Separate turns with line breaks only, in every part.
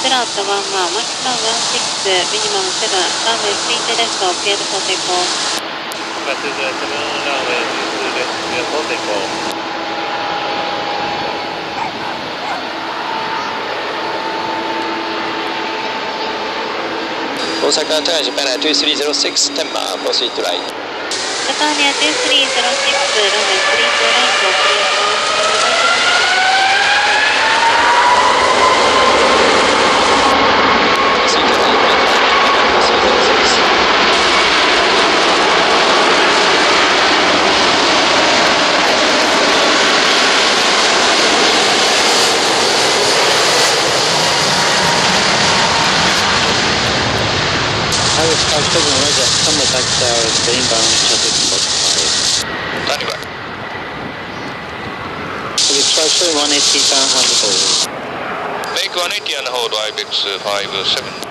フラットワンワン、マキシマム16、ミニマム7、ランウェイスイートレスト、ピアノフォーテイコー。
Number 207, runway 22 left, clear for takeoff.
大阪トヨタジャパン2306 10 mile proceed to right.
ジャパニア2306、ランウェイ32ライト、クリアします。
57 Roger, Sunway taxi hours for inbound traffic spot 5.
Standing by.
Please try 180 down on the hold.
Make 180 and hold IBEX 57.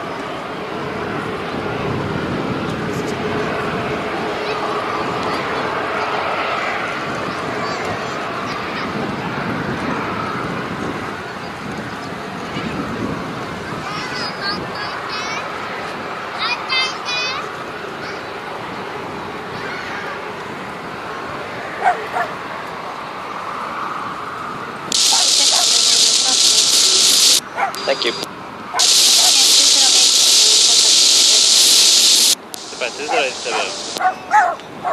Thank you.
Japan 207.